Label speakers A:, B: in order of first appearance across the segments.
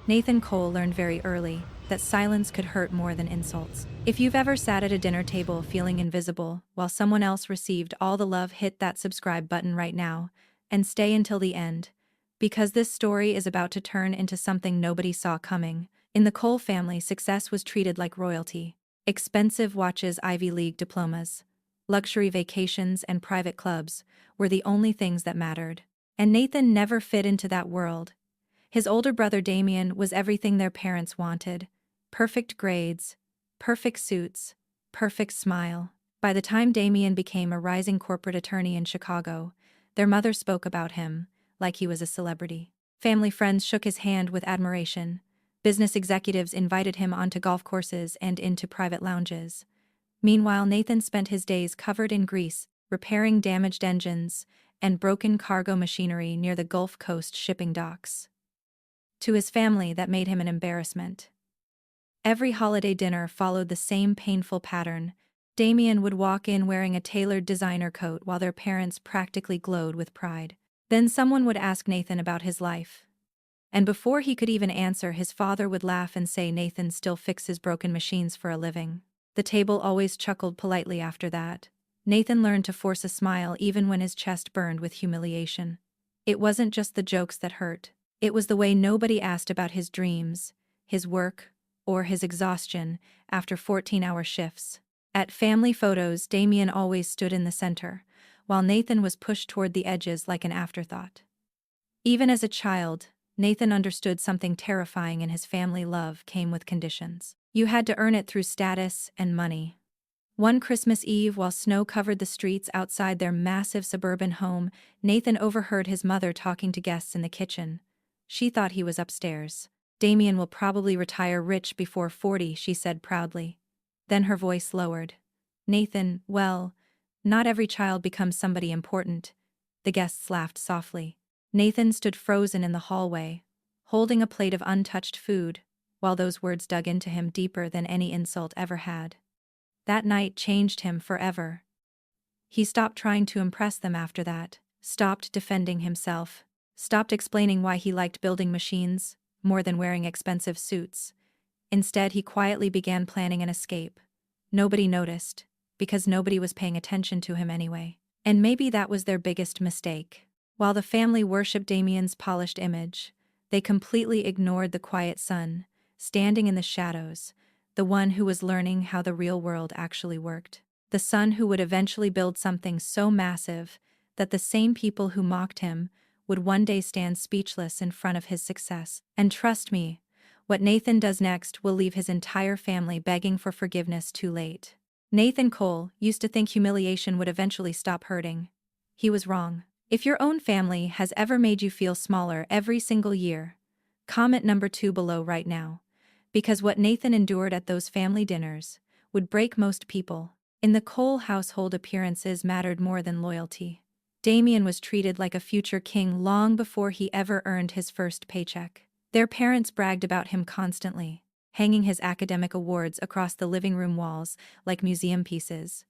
A: Nathan Cole learned very early that silence could hurt more than insults. If you've ever sat at a dinner table feeling invisible while someone else received all the love, hit that subscribe button right now and stay until the end, because this story is about to turn into something nobody saw coming. In the Cole family, success was treated like royalty. Expensive watches, Ivy League diplomas, luxury vacations, and private clubs were the only things that mattered. And Nathan never fit into that world. His older brother Damien was everything their parents wanted. Perfect grades, perfect suits, perfect smile. By the time Damien became a rising corporate attorney in Chicago, their mother spoke about him like he was a celebrity. Family friends shook his hand with admiration. Business executives invited him onto golf courses and into private lounges. Meanwhile, Nathan spent his days covered in grease, repairing damaged engines and broken cargo machinery near the Gulf Coast shipping docks. To his family, that made him an embarrassment. Every holiday dinner followed the same painful pattern. Damien would walk in wearing a tailored designer coat while their parents practically glowed with pride. Then someone would ask Nathan about his life. And before he could even answer, his father would laugh and say Nathan still fixes broken machines for a living. The table always chuckled politely after that. Nathan learned to force a smile even when his chest burned with humiliation. It wasn't just the jokes that hurt. It was the way nobody asked about his dreams, his work, or his exhaustion after 14-hour shifts. At family photos, Damien always stood in the center, while Nathan was pushed toward the edges like an afterthought. Even as a child, Nathan understood something terrifying in his family: love came with conditions. You had to earn it through status and money. One Christmas Eve, while snow covered the streets outside their massive suburban home, Nathan overheard his mother talking to guests in the kitchen. She thought he was upstairs. Damien will probably retire rich before 40, she said proudly. Then her voice lowered. Nathan, well, not every child becomes somebody important. The guests laughed softly. Nathan stood frozen in the hallway, holding a plate of untouched food, while those words dug into him deeper than any insult ever had. That night changed him forever. He stopped trying to impress them after that, stopped defending himself, stopped explaining why he liked building machines more than wearing expensive suits. Instead, he quietly began planning an escape. Nobody noticed, because nobody was paying attention to him anyway. And maybe that was their biggest mistake. While the family worshipped Damien's polished image, they completely ignored the quiet son, standing in the shadows, the one who was learning how the real world actually worked. The son who would eventually build something so massive that the same people who mocked him would one day stand speechless in front of his success. And trust me, what Nathan does next will leave his entire family begging for forgiveness too late. Nathan Cole used to think humiliation would eventually stop hurting. He was wrong. If your own family has ever made you feel smaller every single year, comment number 2 below right now. Because what Nathan endured at those family dinners would break most people. In the Cole household, appearances mattered more than loyalty. Damien was treated like a future king long before he ever earned his first paycheck. Their parents bragged about him constantly, hanging his academic awards across the living room walls like museum pieces.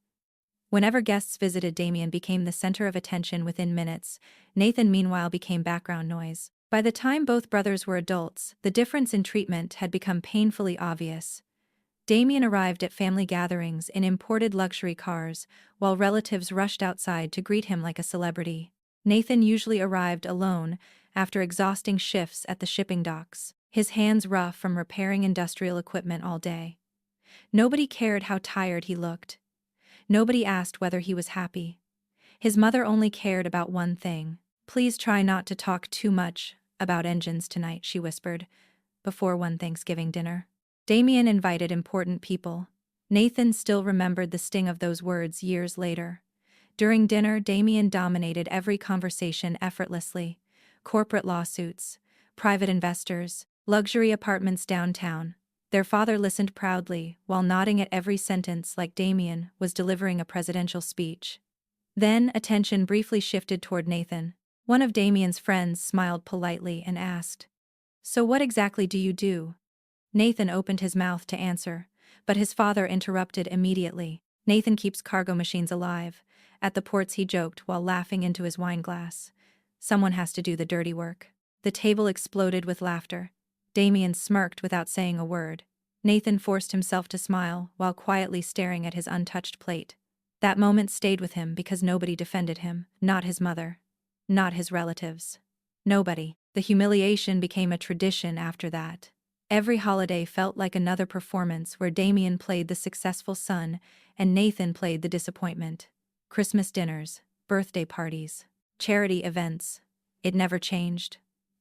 A: Whenever guests visited, Damien became the center of attention within minutes. Nathan, meanwhile, became background noise. By the time both brothers were adults, the difference in treatment had become painfully obvious. Damien arrived at family gatherings in imported luxury cars, while relatives rushed outside to greet him like a celebrity. Nathan usually arrived alone after exhausting shifts at the shipping docks, his hands rough from repairing industrial equipment all day. Nobody cared how tired he looked. Nobody asked whether he was happy. His mother only cared about one thing. Please try not to talk too much about engines tonight, she whispered, before one Thanksgiving dinner. Damien invited important people. Nathan still remembered the sting of those words years later. During dinner, Damien dominated every conversation effortlessly. Corporate lawsuits, private investors, luxury apartments downtown. Their father listened proudly, while nodding at every sentence like Damien was delivering a presidential speech. Then, attention briefly shifted toward Nathan. One of Damien's friends smiled politely and asked, "So what exactly do you do?" Nathan opened his mouth to answer, but his father interrupted immediately. "Nathan keeps cargo machines alive. At the ports," he joked while laughing into his wine glass. "Someone has to do the dirty work." The table exploded with laughter. Damien smirked without saying a word. Nathan forced himself to smile while quietly staring at his untouched plate. That moment stayed with him because nobody defended him, not his mother, not his relatives. Nobody. The humiliation became a tradition after that. Every holiday felt like another performance where Damien played the successful son and Nathan played the disappointment. Christmas dinners, birthday parties, charity events. It never changed.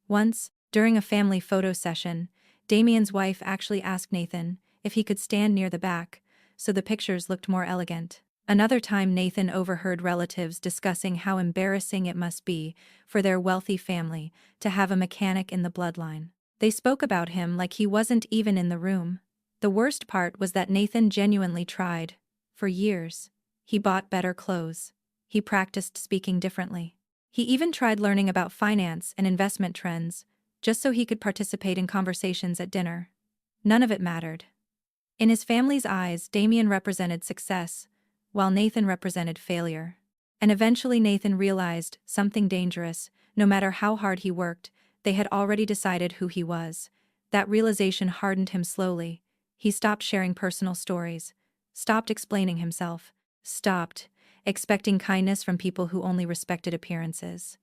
A: Once, during a family photo session, Damien's wife actually asked Nathan if he could stand near the back, so the pictures looked more elegant. Another time Nathan overheard relatives discussing how embarrassing it must be for their wealthy family to have a mechanic in the bloodline. They spoke about him like he wasn't even in the room. The worst part was that Nathan genuinely tried. For years. He bought better clothes. He practiced speaking differently. He even tried learning about finance and investment trends, just so he could participate in conversations at dinner. None of it mattered. In his family's eyes, Damien represented success, while Nathan represented failure. And eventually Nathan realized something dangerous. No matter how hard he worked, they had already decided who he was. That realization hardened him slowly. He stopped sharing personal stories, stopped explaining himself, stopped expecting kindness from people who only respected appearances.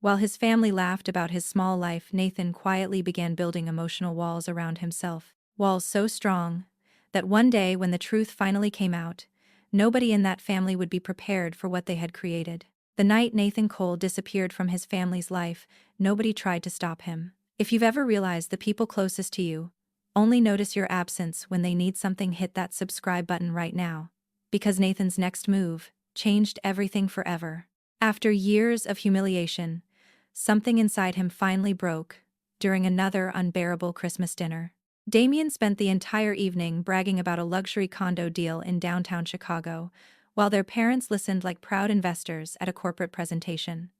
A: While his family laughed about his small life, Nathan quietly began building emotional walls around himself. Walls so strong that one day when the truth finally came out, nobody in that family would be prepared for what they had created. The night Nathan Cole disappeared from his family's life, nobody tried to stop him. If you've ever realized the people closest to you only notice your absence when they need something, hit that subscribe button right now. Because Nathan's next move changed everything forever. After years of humiliation, something inside him finally broke during another unbearable Christmas dinner. Damien spent the entire evening bragging about a luxury condo deal in downtown Chicago, while their parents listened like proud investors at a corporate presentation.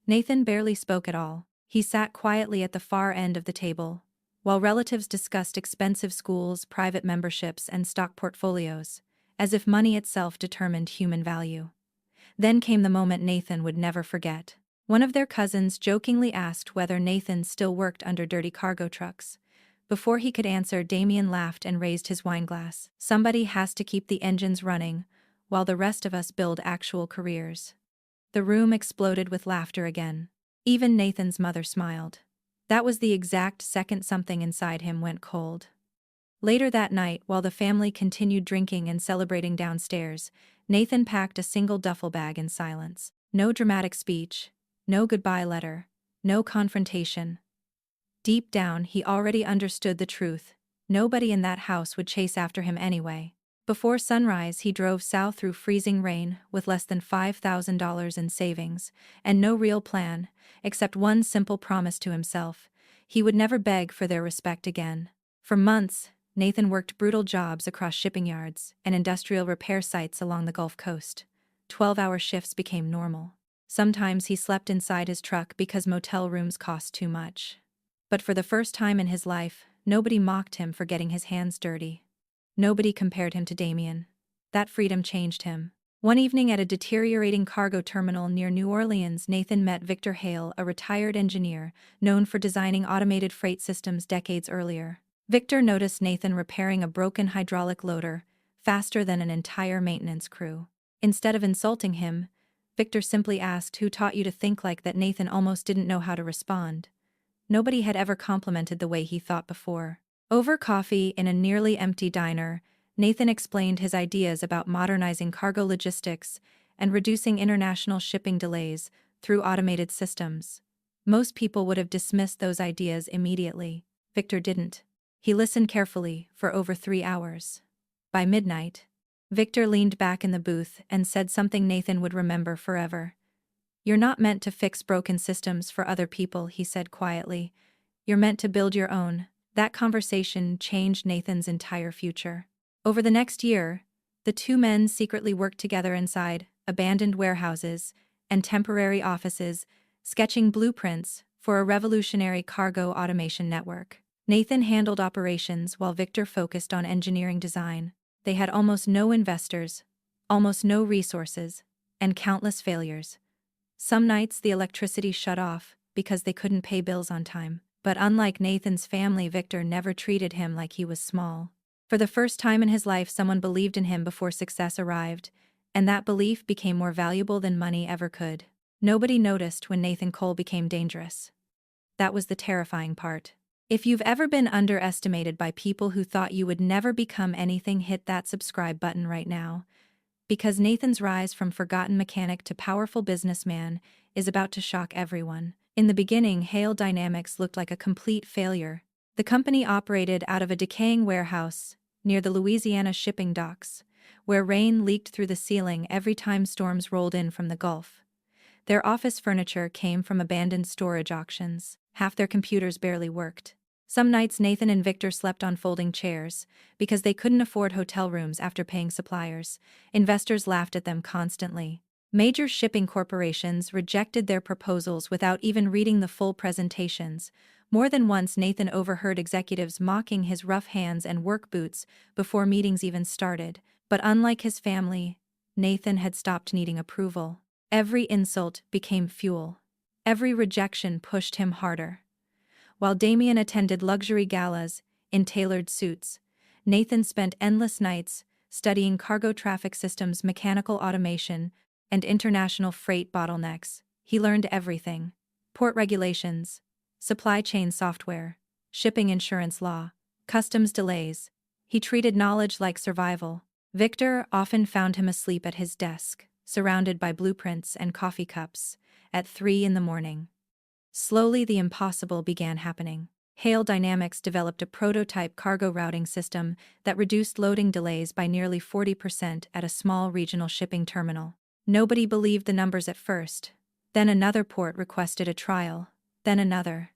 A: Nathan barely spoke at all. He sat quietly at the far end of the table, while relatives discussed expensive schools, private memberships, and stock portfolios, as if money itself determined human value. Then came the moment Nathan would never forget. One of their cousins jokingly asked whether Nathan still worked under dirty cargo trucks. Before he could answer, Damien laughed and raised his wineglass. Somebody has to keep the engines running, while the rest of us build actual careers. The room exploded with laughter again. Even Nathan's mother smiled. That was the exact second something inside him went cold. Later that night, while the family continued drinking and celebrating downstairs, Nathan packed a single duffel bag in silence. No dramatic speech, no goodbye letter, no confrontation. Deep down, he already understood the truth. Nobody in that house would chase after him anyway. Before sunrise, he drove south through freezing rain with less than $5,000 in savings and no real plan, except one simple promise to himself: he would never beg for their respect again. For months, Nathan worked brutal jobs across shipping yards and industrial repair sites along the Gulf Coast. 12-hour shifts became normal. Sometimes he slept inside his truck because motel rooms cost too much. But for the first time in his life, nobody mocked him for getting his hands dirty. Nobody compared him to Damien. That freedom changed him. One evening at a deteriorating cargo terminal near New Orleans, Nathan met Victor Hale, a retired engineer known for designing automated freight systems decades earlier. Victor noticed Nathan repairing a broken hydraulic loader faster than an entire maintenance crew. Instead of insulting him, Victor simply asked, "Who taught you to think like that?" Nathan almost didn't know how to respond. Nobody had ever complimented the way he thought before. Over coffee in a nearly empty diner, Nathan explained his ideas about modernizing cargo logistics and reducing international shipping delays through automated systems. Most people would have dismissed those ideas immediately. Victor didn't. He listened carefully for over 3 hours. By midnight, Victor leaned back in the booth and said something Nathan would remember forever. "You're not meant to fix broken systems for other people," he said quietly. "You're meant to build your own." That conversation changed Nathan's entire future. Over the next year, the two men secretly worked together inside abandoned warehouses and temporary offices, sketching blueprints for a revolutionary cargo automation network. Nathan handled operations while Victor focused on engineering design. They had almost no investors, almost no resources, and countless failures. Some nights the electricity shut off because they couldn't pay bills on time. But unlike Nathan's family, Victor never treated him like he was small. For the first time in his life, someone believed in him before success arrived, and that belief became more valuable than money ever could. Nobody noticed when Nathan Cole became dangerous. That was the terrifying part. If you've ever been underestimated by people who thought you would never become anything, hit that subscribe button right now. Because Nathan's rise from forgotten mechanic to powerful businessman is about to shock everyone. In the beginning, Hale Dynamics looked like a complete failure. The company operated out of a decaying warehouse near the Louisiana shipping docks, where rain leaked through the ceiling every time storms rolled in from the Gulf. Their office furniture came from abandoned storage auctions. Half their computers barely worked. Some nights Nathan and Victor slept on folding chairs because they couldn't afford hotel rooms after paying suppliers. Investors laughed at them constantly. Major shipping corporations rejected their proposals without even reading the full presentations. More than once, Nathan overheard executives mocking his rough hands and work boots before meetings even started. But unlike his family, Nathan had stopped needing approval. Every insult became fuel. Every rejection pushed him harder. While Damien attended luxury galas in tailored suits, Nathan spent endless nights studying cargo traffic systems, mechanical automation, and international freight bottlenecks. He learned everything: port regulations, supply chain software, shipping insurance law, customs delays. He treated knowledge like survival. Victor often found him asleep at his desk, surrounded by blueprints and coffee cups, at 3 in the morning. Slowly, the impossible began happening. Hale Dynamics developed a prototype cargo routing system that reduced loading delays by nearly 40% at a small regional shipping terminal. Nobody believed the numbers at first. Then another port requested a trial, then another.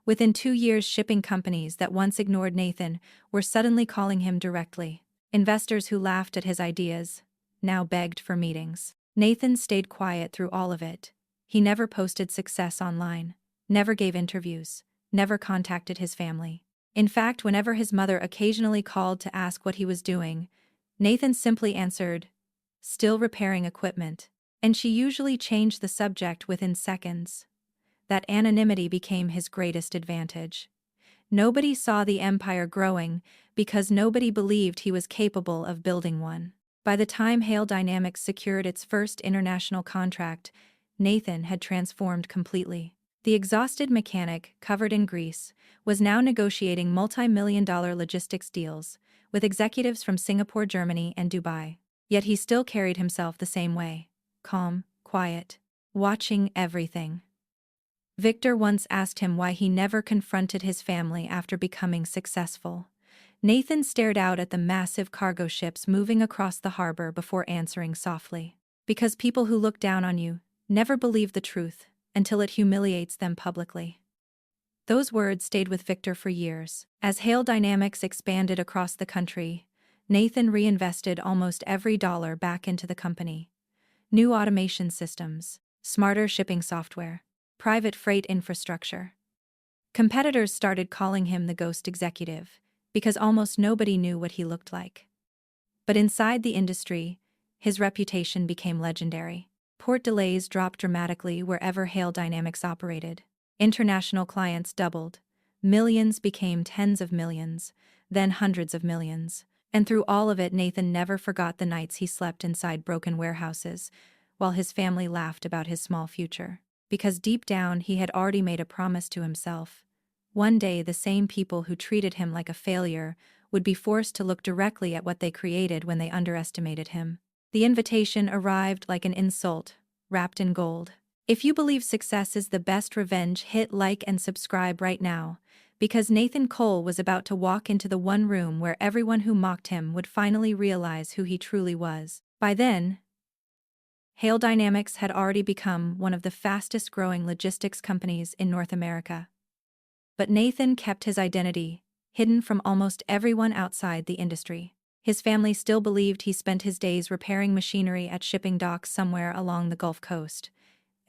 A: Within 2 years, shipping companies that once ignored Nathan were suddenly calling him directly. Investors who laughed at his ideas now begged for meetings. Nathan stayed quiet through all of it. He never posted success online, never gave interviews, never contacted his family. In fact, whenever his mother occasionally called to ask what he was doing, Nathan simply answered, "Still repairing equipment," and she usually changed the subject within seconds. That anonymity became his greatest advantage. Nobody saw the empire growing because nobody believed he was capable of building one. By the time Hale Dynamics secured its first international contract, Nathan had transformed completely. The exhausted mechanic, covered in grease, was now negotiating multi-million-dollar logistics deals with executives from Singapore, Germany, and Dubai. Yet he still carried himself the same way: calm, quiet, watching everything. Victor once asked him why he never confronted his family after becoming successful. Nathan stared out at the massive cargo ships moving across the harbor before answering softly. "Because people who look down on you never believe the truth until it humiliates them publicly." Those words stayed with Victor for years. As Hale Dynamics expanded across the country, Nathan reinvested almost every dollar back into the company. New automation systems, smarter shipping software, private freight infrastructure. Competitors started calling him the ghost executive because almost nobody knew what he looked like. But inside the industry, his reputation became legendary. Port delays dropped dramatically wherever Hale Dynamics operated. International clients doubled. Millions became tens of millions, then hundreds of millions. And through all of it, Nathan never forgot the nights he slept inside broken warehouses, while his family laughed about his small future. Because deep down he had already made a promise to himself. One day the same people who treated him like a failure would be forced to look directly at what they created when they underestimated him. The invitation arrived like an insult, wrapped in gold. If you believe success is the best revenge, hit like and subscribe right now, because Nathan Cole was about to walk into the one room where everyone who mocked him would finally realize who he truly was. By then, Hale Dynamics had already become one of the fastest-growing logistics companies in North America. But Nathan kept his identity hidden from almost everyone outside the industry. His family still believed he spent his days repairing machinery at shipping docks somewhere along the Gulf Coast,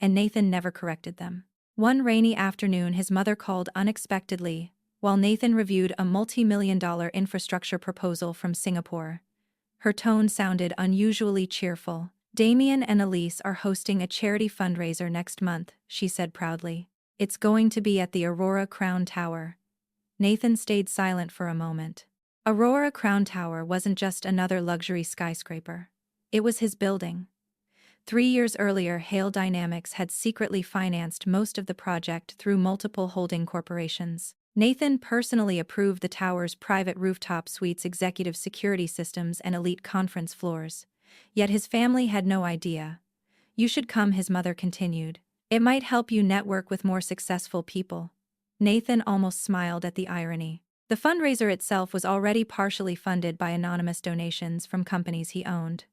A: and Nathan never corrected them. One rainy afternoon, his mother called unexpectedly while Nathan reviewed a multi-million-dollar infrastructure proposal from Singapore. Her tone sounded unusually cheerful. "Damien and Elise are hosting a charity fundraiser next month," she said proudly. It's going to be at the Aurora Crown Tower. Nathan stayed silent for a moment. Aurora Crown Tower wasn't just another luxury skyscraper. It was his building. 3 years earlier, Hale Dynamics had secretly financed most of the project through multiple holding corporations. Nathan personally approved the tower's private rooftop suites, executive security systems, and elite conference floors. Yet his family had no idea. "You should come," his mother continued. "It might help you network with more successful people." Nathan almost smiled at the irony. The fundraiser itself was already partially funded by anonymous donations from companies he owned.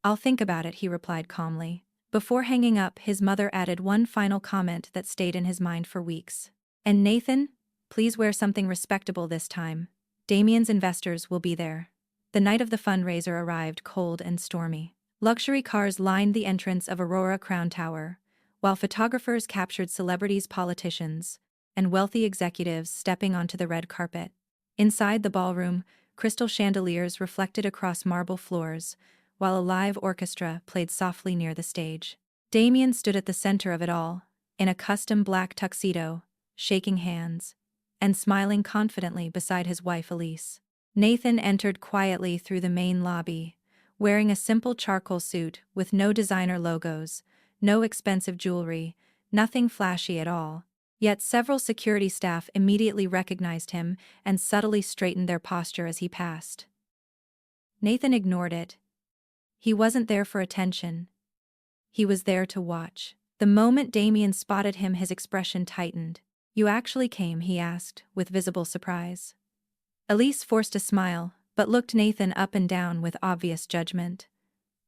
A: "I'll think about it," he replied calmly. Before hanging up, his mother added one final comment that stayed in his mind for weeks. "And Nathan, please wear something respectable this time. Damien's investors will be there." The night of the fundraiser arrived cold and stormy. Luxury cars lined the entrance of Aurora Crown Tower, while photographers captured celebrities, politicians, and wealthy executives stepping onto the red carpet. Inside the ballroom, crystal chandeliers reflected across marble floors, while a live orchestra played softly near the stage. Damien stood at the center of it all, in a custom black tuxedo, shaking hands, and smiling confidently beside his wife Elise. Nathan entered quietly through the main lobby, wearing a simple charcoal suit with no designer logos, no expensive jewelry, nothing flashy at all. Yet several security staff immediately recognized him and subtly straightened their posture as he passed. Nathan ignored it. He wasn't there for attention. He was there to watch. The moment Damien spotted him, his expression tightened. "You actually came?" he asked, with visible surprise. Elise forced a smile, but looked Nathan up and down with obvious judgment.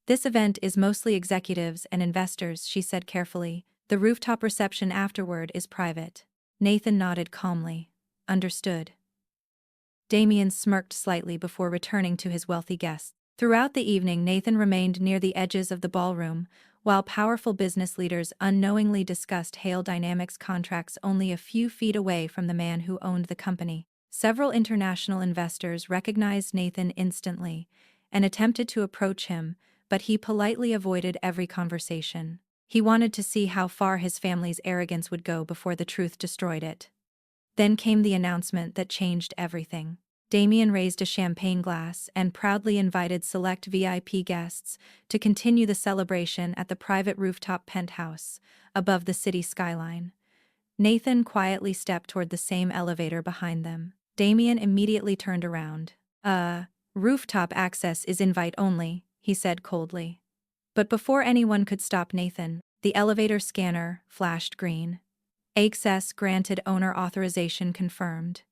A: "This event is mostly executives and investors," she said carefully. "The rooftop reception afterward is private." Nathan nodded calmly. "Understood." Damien smirked slightly before returning to his wealthy guests. Throughout the evening, Nathan remained near the edges of the ballroom, while powerful business leaders unknowingly discussed Hale Dynamics contracts only a few feet away from the man who owned the company. Several international investors recognized Nathan instantly and attempted to approach him, but he politely avoided every conversation. He wanted to see how far his family's arrogance would go before the truth destroyed it. Then came the announcement that changed everything. Damien raised a champagne glass and proudly invited select VIP guests to continue the celebration at the private rooftop penthouse above the city skyline. Nathan quietly stepped toward the same elevator behind them. Damien immediately turned around. Rooftop access is invite only," he said coldly. But before anyone could stop Nathan, the elevator scanner flashed green. "Access granted, owner authorization confirmed."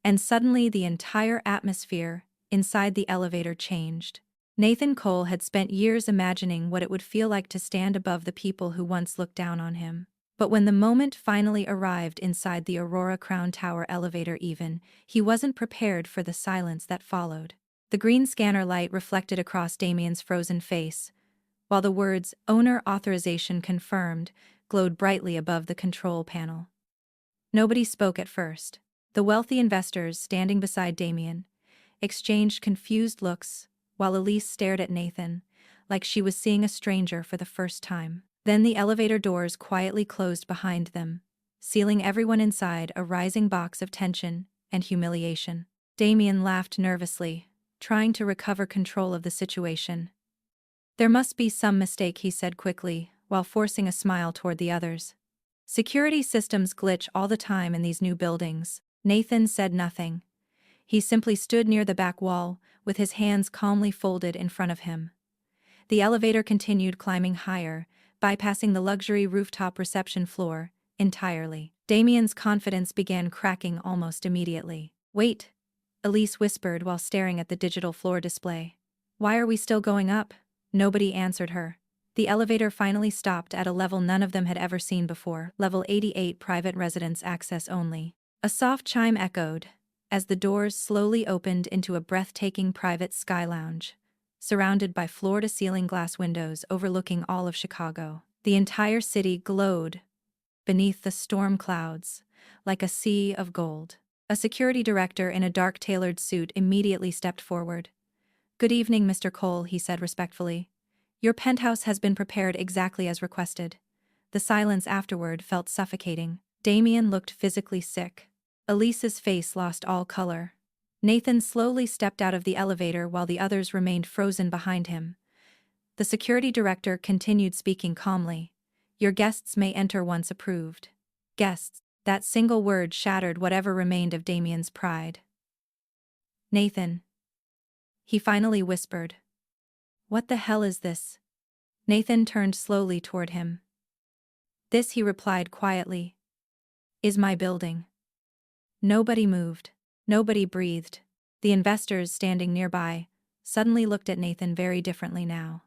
A: And suddenly the entire atmosphere inside the elevator changed. Nathan Cole had spent years imagining what it would feel like to stand above the people who once looked down on him. But when the moment finally arrived inside the Aurora Crown Tower elevator, he wasn't prepared for the silence that followed. The green scanner light reflected across Damien's frozen face, while the words "Owner authorization confirmed" glowed brightly above the control panel. Nobody spoke at first. The wealthy investors, standing beside Damien, exchanged confused looks, while Elise stared at Nathan, like she was seeing a stranger for the first time. Then the elevator doors quietly closed behind them, sealing everyone inside a rising box of tension and humiliation. Damien laughed nervously, trying to recover control of the situation. "There must be some mistake," he said quickly, while forcing a smile toward the others. "Security systems glitch all the time in these new buildings." Nathan said nothing. He simply stood near the back wall, with his hands calmly folded in front of him. The elevator continued climbing higher, bypassing the luxury rooftop reception floor entirely. Damien's confidence began cracking almost immediately. "Wait," Elise whispered while staring at the digital floor display. "Why are we still going up?" Nobody answered her. The elevator finally stopped at a level none of them had ever seen before, level 88, private residence access only. A soft chime echoed as the doors slowly opened into a breathtaking private sky lounge, surrounded by floor-to-ceiling glass windows overlooking all of Chicago. The entire city glowed beneath the storm clouds, like a sea of gold. A security director in a dark tailored suit immediately stepped forward. "Good evening, Mr. Cole," he said respectfully. "Your penthouse has been prepared exactly as requested." The silence afterward felt suffocating. Damien looked physically sick. Elise's face lost all color. Nathan slowly stepped out of the elevator while the others remained frozen behind him. The security director continued speaking calmly. Your guests may enter once approved. Guests. That single word shattered whatever remained of Damien's pride. Nathan. He finally whispered. What the hell is this? Nathan turned slowly toward him. This, he replied quietly, is my building. Nobody moved. Nobody breathed. The investors standing nearby suddenly looked at Nathan very differently now.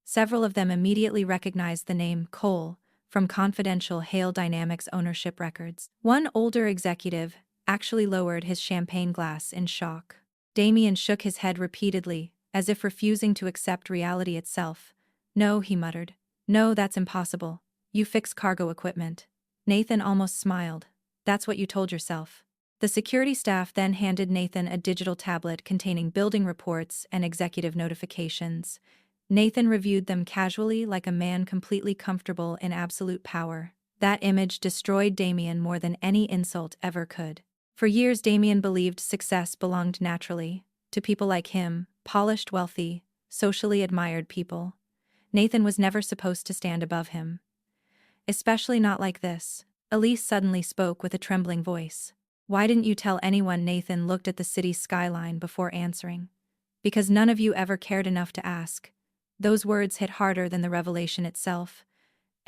A: Several of them immediately recognized the name Cole from confidential Hale Dynamics ownership records. One older executive actually lowered his champagne glass in shock. Damien shook his head repeatedly, as if refusing to accept reality itself. No, he muttered. No, that's impossible. You fix cargo equipment. Nathan almost smiled. That's what you told yourself. The security staff then handed Nathan a digital tablet containing building reports and executive notifications. Nathan reviewed them casually like a man completely comfortable in absolute power. That image destroyed Damien more than any insult ever could. For years Damien believed success belonged naturally to people like him, polished, wealthy, socially admired people. Nathan was never supposed to stand above him. Especially not like this. Elise suddenly spoke with a trembling voice. Why didn't you tell anyone? Nathan looked at the city's skyline before answering. Because none of you ever cared enough to ask. Those words hit harder than the revelation itself.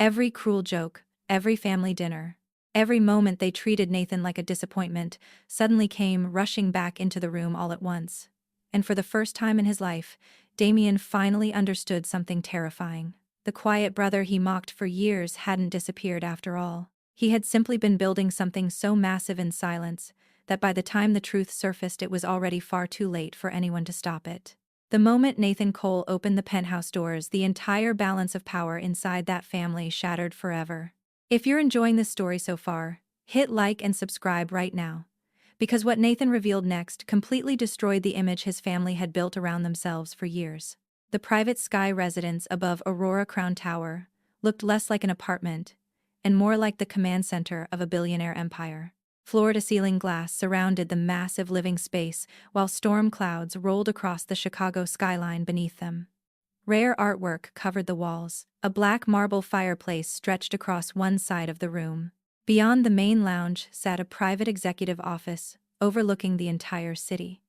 A: Every cruel joke, every family dinner, every moment they treated Nathan like a disappointment suddenly came rushing back into the room all at once. And for the first time in his life, Damien finally understood something terrifying. The quiet brother he mocked for years hadn't disappeared after all. He had simply been building something so massive in silence that by the time the truth surfaced it was already far too late for anyone to stop it. The moment Nathan Cole opened the penthouse doors, the entire balance of power inside that family shattered forever. If you're enjoying this story so far, hit like and subscribe right now. Because what Nathan revealed next completely destroyed the image his family had built around themselves for years. The private sky residence above Aurora Crown Tower looked less like an apartment and more like the command center of a billionaire empire. Floor-to-ceiling glass surrounded the massive living space while storm clouds rolled across the Chicago skyline beneath them. Rare artwork covered the walls. A black marble fireplace stretched across one side of the room. Beyond the main lounge sat a private executive office overlooking the entire city.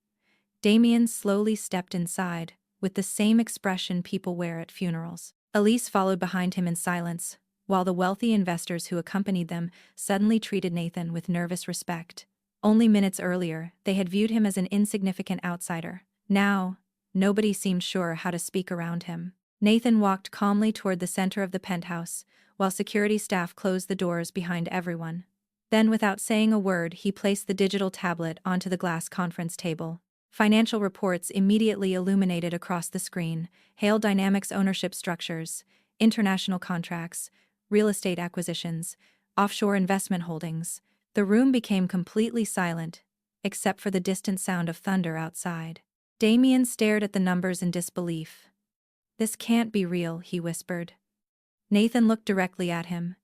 A: Damien slowly stepped inside, with the same expression people wear at funerals. Elise followed behind him in silence, while the wealthy investors who accompanied them suddenly treated Nathan with nervous respect. Only minutes earlier, they had viewed him as an insignificant outsider. Now, nobody seemed sure how to speak around him. Nathan walked calmly toward the center of the penthouse, while security staff closed the doors behind everyone. Then, without saying a word, he placed the digital tablet onto the glass conference table. Financial reports immediately illuminated across the screen: Hale Dynamics ownership structures, international contracts, real estate acquisitions, offshore investment holdings. The room became completely silent, except for the distant sound of thunder outside. Damien stared at the numbers in disbelief. This can't be real, he whispered. Nathan looked directly at him.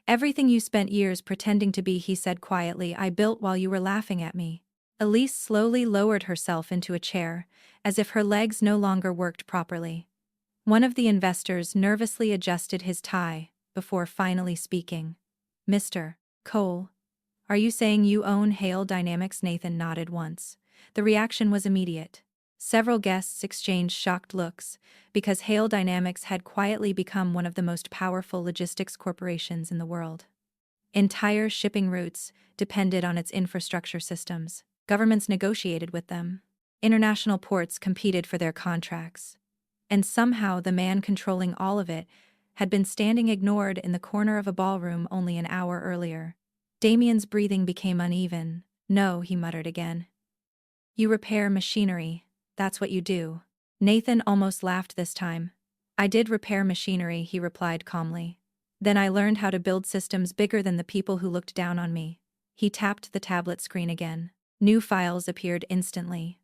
A: Everything you spent years pretending to be, he said quietly, I built while you were laughing at me. Elise slowly lowered herself into a chair, as if her legs no longer worked properly. One of the investors nervously adjusted his tie before finally speaking. Mr. Cole, are you saying you own Hale Dynamics? Nathan nodded once. The reaction was immediate. Several guests exchanged shocked looks, because Hale Dynamics had quietly become one of the most powerful logistics corporations in the world. Entire shipping routes depended on its infrastructure systems. Governments negotiated with them. International ports competed for their contracts. And somehow the man controlling all of it had been standing ignored in the corner of a ballroom only an hour earlier. Damien's breathing became uneven. No, he muttered again. You repair machinery. That's what you do. Nathan almost laughed this time. I did repair machinery, he replied calmly. Then I learned how to build systems bigger than the people who looked down on me. He tapped the tablet screen again. New files appeared instantly.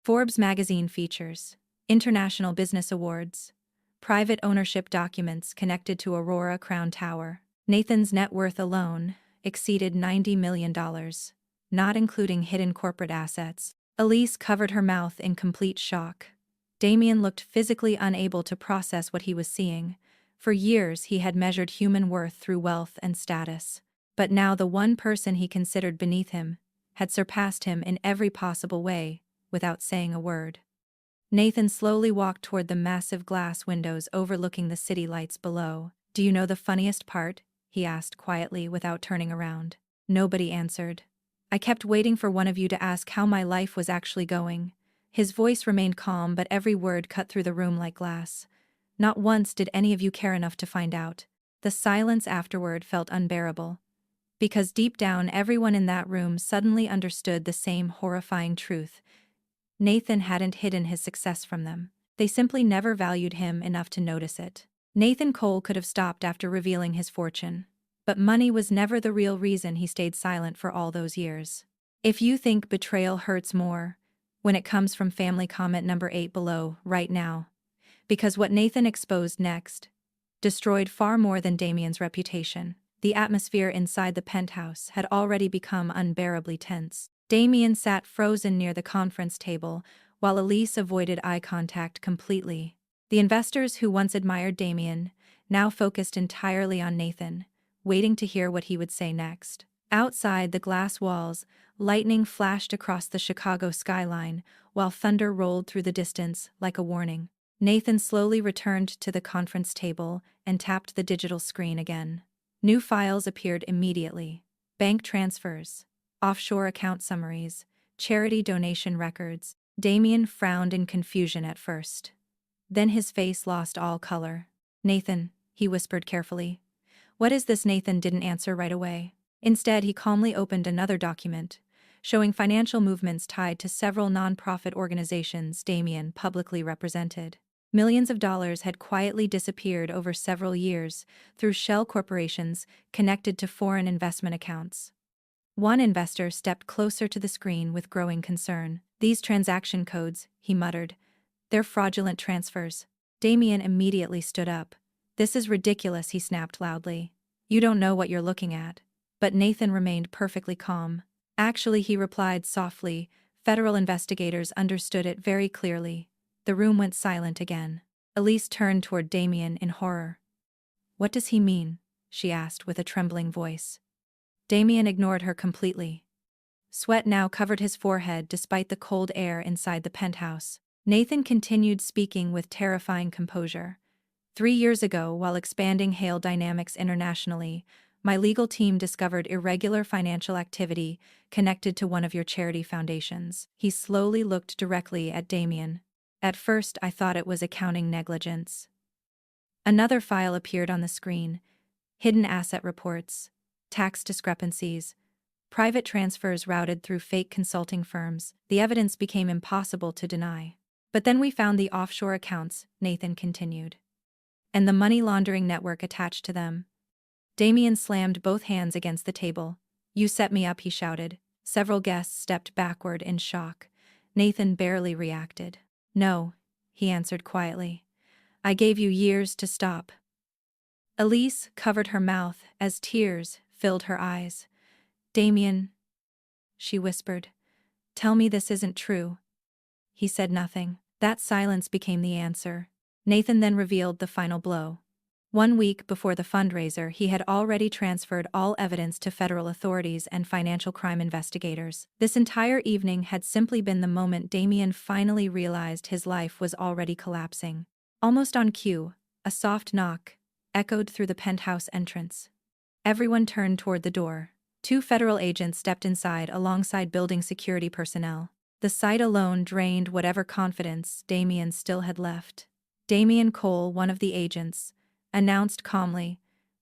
A: Forbes magazine features, international business awards, private ownership documents connected to Aurora Crown Tower. Nathan's net worth alone exceeded $90 million, not including hidden corporate assets. Elise covered her mouth in complete shock. Damien looked physically unable to process what he was seeing. For years he had measured human worth through wealth and status. But now the one person he considered beneath him had surpassed him in every possible way, without saying a word. Nathan slowly walked toward the massive glass windows overlooking the city lights below. "Do you know the funniest part?" he asked quietly without turning around. Nobody answered. "I kept waiting for one of you to ask how my life was actually going." His voice remained calm, but every word cut through the room like glass. "Not once did any of you care enough to find out." The silence afterward felt unbearable. Because deep down everyone in that room suddenly understood the same horrifying truth. Nathan hadn't hidden his success from them. They simply never valued him enough to notice it. Nathan Cole could have stopped after revealing his fortune. But money was never the real reason he stayed silent for all those years. If you think betrayal hurts more when it comes from family, comment number 8 below right now. Because what Nathan exposed next destroyed far more than Damien's reputation. The atmosphere inside the penthouse had already become unbearably tense. Damien sat frozen near the conference table, while Elise avoided eye contact completely. The investors who once admired Damien now focused entirely on Nathan, waiting to hear what he would say next. Outside the glass walls, lightning flashed across the Chicago skyline, while thunder rolled through the distance like a warning. Nathan slowly returned to the conference table and tapped the digital screen again. New files appeared immediately. Bank transfers, offshore account summaries, charity donation records. Damien frowned in confusion at first. Then his face lost all color. "Nathan," he whispered carefully. "What is this?" Nathan didn't answer right away. Instead, he calmly opened another document, showing financial movements tied to several nonprofit organizations Damien publicly represented. Millions of dollars had quietly disappeared over several years through shell corporations connected to foreign investment accounts. One investor stepped closer to the screen with growing concern. "These transaction codes," he muttered. "They're fraudulent transfers." Damien immediately stood up. "This is ridiculous," he snapped loudly. "You don't know what you're looking at." But Nathan remained perfectly calm. "Actually," he replied softly, "federal investigators understood it very clearly." The room went silent again. Elise turned toward Damien in horror. "What does he mean?" she asked with a trembling voice. Damien ignored her completely. Sweat now covered his forehead despite the cold air inside the penthouse. Nathan continued speaking with terrifying composure. 3 years ago, while expanding Hale Dynamics internationally, my legal team discovered irregular financial activity connected to one of your charity foundations." He slowly looked directly at Damien. "At first I thought it was accounting negligence." Another file appeared on the screen. Hidden asset reports, tax discrepancies, private transfers routed through fake consulting firms. The evidence became impossible to deny. "But then we found the offshore accounts," Nathan continued, "and the money laundering network attached to them." Damien slammed both hands against the table. "You set me up," he shouted. Several guests stepped backward in shock. Nathan barely reacted. "No," he answered quietly. "I gave you years to stop." Elise covered her mouth as tears filled her eyes. "Damien," she whispered, "tell me this isn't true." He said nothing. That silence became the answer. Nathan then revealed the final blow. 1 week before the fundraiser, he had already transferred all evidence to federal authorities and financial crime investigators. This entire evening had simply been the moment Damien finally realized his life was already collapsing. Almost on cue, a soft knock echoed through the penthouse entrance. Everyone turned toward the door. 2 federal agents stepped inside alongside building security personnel. The sight alone drained whatever confidence Damien still had left. Damien Cole, one of the agents, announced calmly,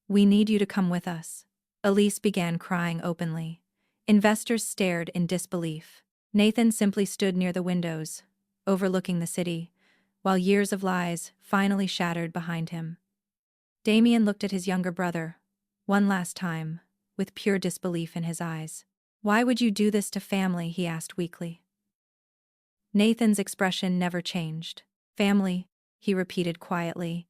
A: "We need you to come with us." Elise began crying openly. Investors stared in disbelief. Nathan simply stood near the windows, overlooking the city, while years of lies finally shattered behind him. Damien looked at his younger brother, one last time, with pure disbelief in his eyes. "Why would you do this to family?" he asked weakly. Nathan's expression never changed. "Family," he repeated quietly.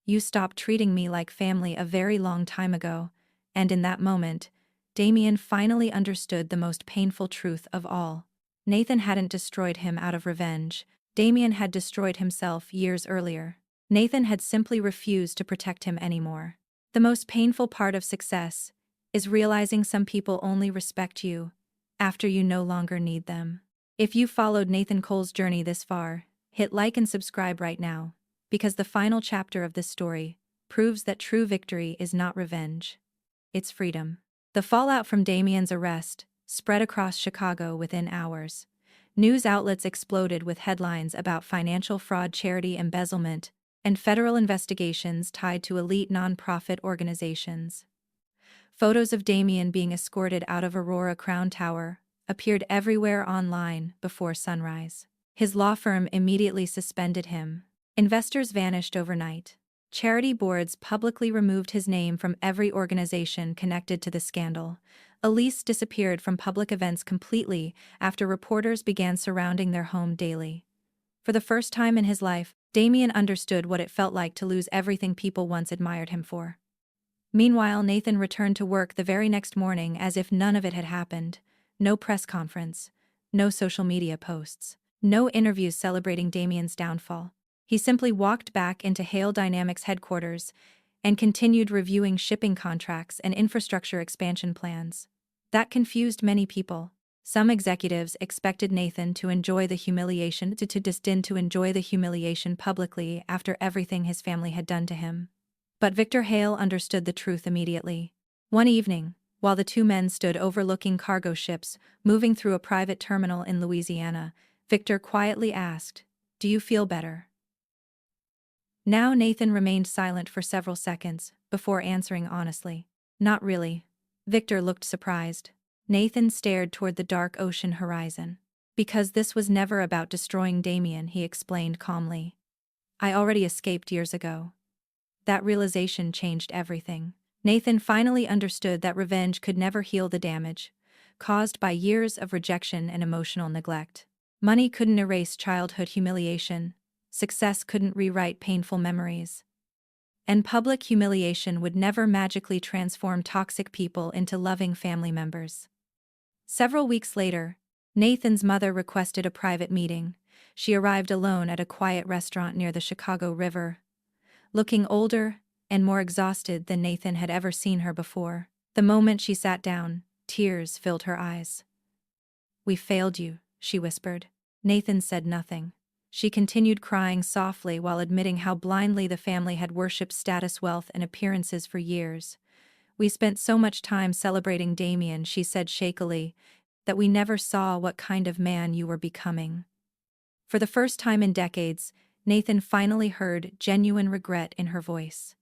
A: "You stopped treating me like family a very long time ago," and in that moment, Damien finally understood the most painful truth of all. Nathan hadn't destroyed him out of revenge. Damien had destroyed himself years earlier. Nathan had simply refused to protect him anymore. The most painful part of success is realizing some people only respect you after you no longer need them. If you followed Nathan Cole's journey this far, hit like and subscribe right now, because the final chapter of this story proves that true victory is not revenge, it's freedom. The fallout from Damien's arrest spread across Chicago within hours. News outlets exploded with headlines about financial fraud, charity embezzlement, and federal investigations tied to elite nonprofit organizations. Photos of Damien being escorted out of Aurora Crown Tower appeared everywhere online before sunrise. His law firm immediately suspended him. Investors vanished overnight. Charity boards publicly removed his name from every organization connected to the scandal. Elise disappeared from public events completely after reporters began surrounding their home daily. For the first time in his life, Damien understood what it felt like to lose everything people once admired him for. Meanwhile, Nathan returned to work the very next morning as if none of it had happened. No press conference, no social media posts, no interviews celebrating Damien's downfall. He simply walked back into Hale Dynamics headquarters and continued reviewing shipping contracts and infrastructure expansion plans. That confused many people. Some executives expected Nathan to enjoy the humiliation publicly after everything his family had done to him. But Victor Hale understood the truth immediately. One evening, while the two men stood overlooking cargo ships moving through a private terminal in Louisiana, Victor quietly asked, "Do you feel better?" Now Nathan remained silent for several seconds before answering honestly, "Not really." Victor looked surprised. Nathan stared toward the dark ocean horizon. "Because this was never about destroying Damien," he explained calmly. "I already escaped years ago." That realization changed everything. Nathan finally understood that revenge could never heal the damage caused by years of rejection and emotional neglect. Money couldn't erase childhood humiliation. Success couldn't rewrite painful memories. And public humiliation would never magically transform toxic people into loving family members. Several weeks later, Nathan's mother requested a private meeting. She arrived alone at a quiet restaurant near the Chicago River, looking older and more exhausted than Nathan had ever seen her before. The moment she sat down, tears filled her eyes. "We failed you," she whispered. Nathan said nothing. She continued crying softly while admitting how blindly the family had worshipped status, wealth, and appearances for years. "We spent so much time celebrating Damien," she said shakily, "that we never saw what kind of man you were becoming." For the first time in decades, Nathan finally heard genuine regret in her voice.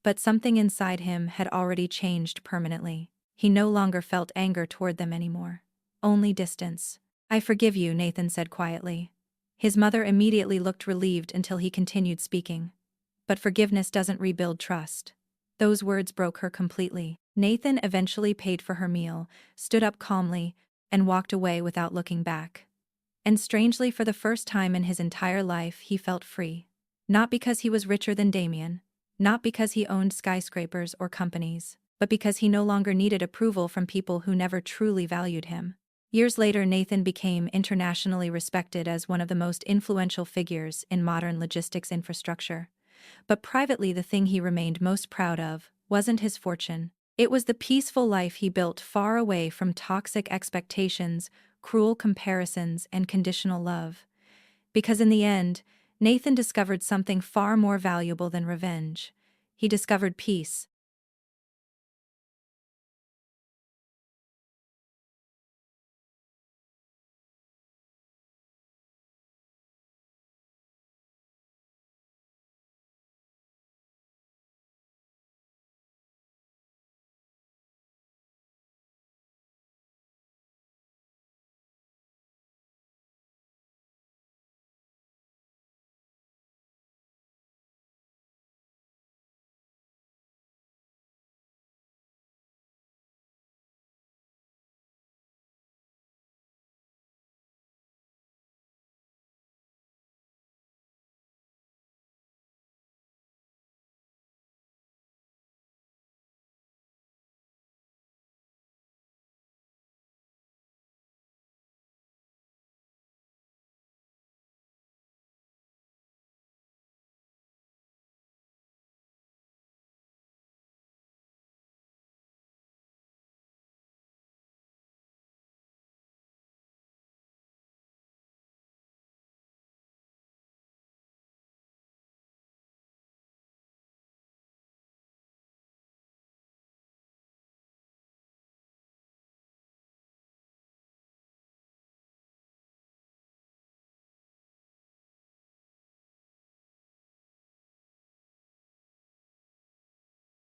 A: But something inside him had already changed permanently. He no longer felt anger toward them anymore. Only distance. "I forgive you," Nathan said quietly. His mother immediately looked relieved until he continued speaking. "But forgiveness doesn't rebuild trust." Those words broke her completely. Nathan eventually paid for her meal, stood up calmly, and walked away without looking back. And strangely, for the first time in his entire life, he felt free. Not because he was richer than Damien, not because he owned skyscrapers or companies, but because he no longer needed approval from people who never truly valued him. Years later, Nathan became internationally respected as one of the most influential figures in modern logistics infrastructure. But privately, the thing he remained most proud of wasn't his fortune. It was the peaceful life he built far away from toxic expectations, cruel comparisons, and conditional love. Because in the end, Nathan discovered something far more valuable than revenge. He discovered peace,